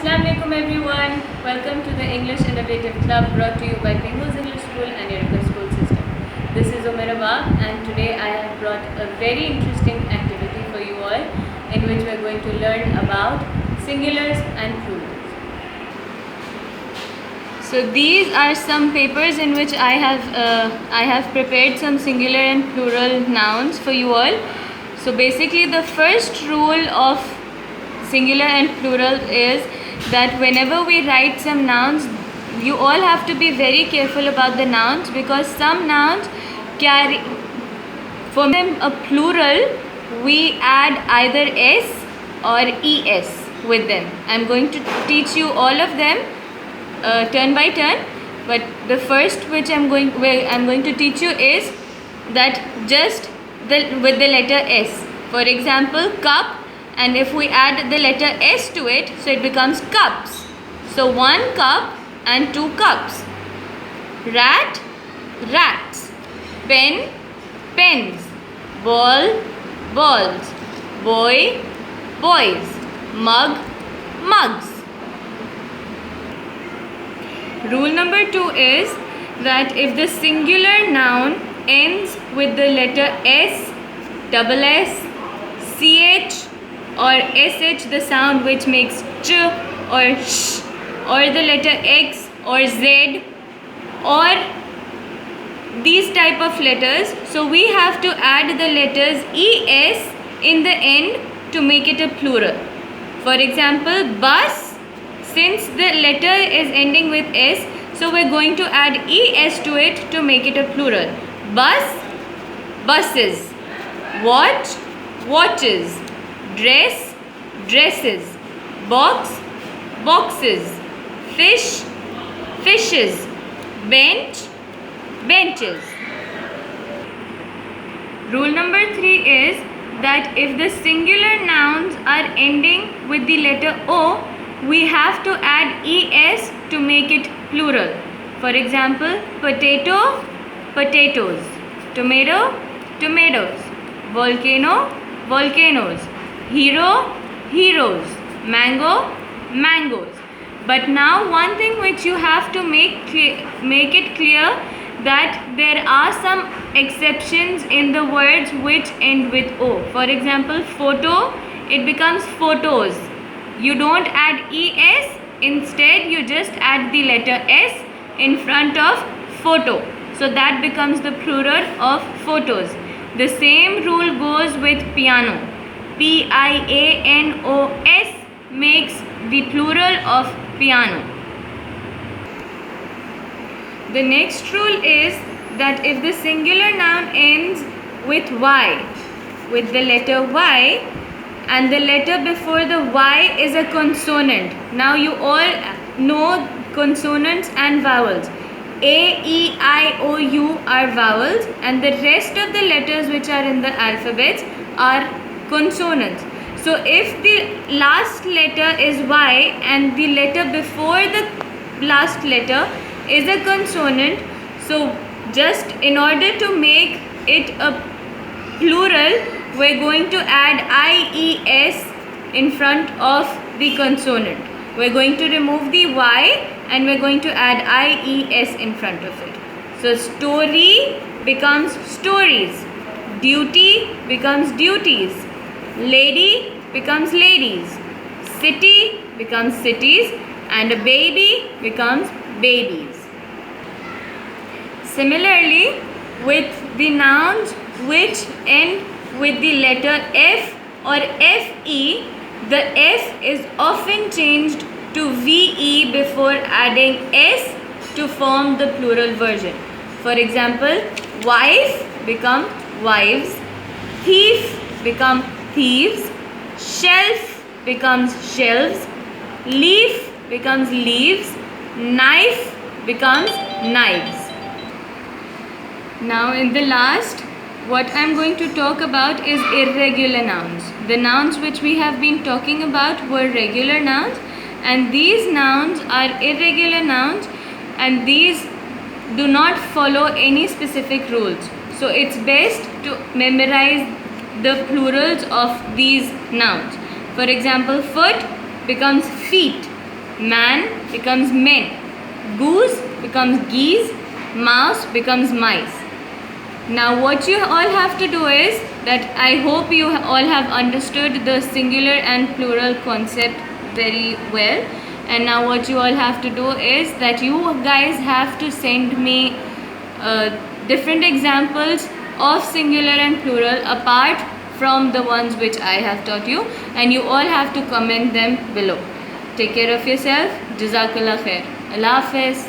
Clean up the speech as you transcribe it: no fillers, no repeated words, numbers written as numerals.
Assalamu alaikum everyone. Welcome to the English Innovative Club brought to you by Penguins English School and Eureka School System. This is Umaira and today I have brought a very interesting activity for you all in which we are going to learn about singulars and plurals. So these are some papers in which I have prepared some singular and plural nouns for you all. So basically the first rule of singular and plural is that whenever we write some nouns, you all have to be very careful about the nouns, because some nouns carry, for them a plural, we add either s or es with them. I'm going to teach you all of them turn by turn, but the first which I'm going to teach you is that just with the letter s. For example, cup, and if we add the letter s to it, so it becomes cups. So 1 cup and 2 cups. Rat, rats. Pen, pens. Ball, balls. Boy, boys. Mug, mugs. Rule number 2 is that if the singular noun ends with the letter s, double s, ch, or sh, the sound which makes ch or sh, or the letter x or z, or these type of letters, so we have to add the letters es in the end to make it a plural. For example, bus, since the letter is ending with s, so we're going to add es to it to make it a plural. Bus, buses. Watch, watches. Dress, dresses. Box, boxes. Fish, fishes. Bench, benches. Rule number 3 is that if the singular nouns are ending with the letter o, we have to add es to make it plural. For example, potato, potatoes. Tomato, tomatoes. Volcano, volcanoes. Hero, heroes. Mango, mangoes. But now one thing which you have to make it clear, that there are some exceptions in the words which end with o. For example, photo, it becomes photos. You don't add es, instead you just add the letter s in front of photo. So that becomes the plural of photos. The same rule goes with piano. Pianos makes the plural of piano. The next rule is that if the singular noun ends with y, with the letter y, and the letter before the y is a consonant. Now you all know consonants and vowels. A, E, I, O, U are vowels, and the rest of the letters which are in the alphabets are consonants. So if the last letter is y and the letter before the last letter is a consonant, so just in order to make it a plural, we're going to add ies in front of the consonant. We're going to remove the y and we're going to add ies in front of it. So story becomes stories. Duty becomes duties. Lady becomes ladies. City becomes cities. And a baby becomes babies. Similarly, with the nouns which end with the letter f or fe, the f is often changed to ve before adding s to form the plural version. For example, wife become wives, thief become thieves, shelf becomes shelves, leaf becomes leaves, knife becomes knives. Now in the last, what I am going to talk about is irregular nouns. The nouns which we have been talking about were regular nouns, and these nouns are irregular nouns, and these do not follow any specific rules. So it's best to memorize the plurals of these nouns. For example, foot becomes feet, man becomes men, goose becomes geese, mouse becomes mice. Now what you all have to do is that I hope you all have understood the singular and plural concept very well. And now what you all have to do is that you guys have to send me different examples of singular and plural apart from the ones which I have taught you, and you all have to comment them below. Take care of yourself. Jazakallah khair. Allah Hafiz.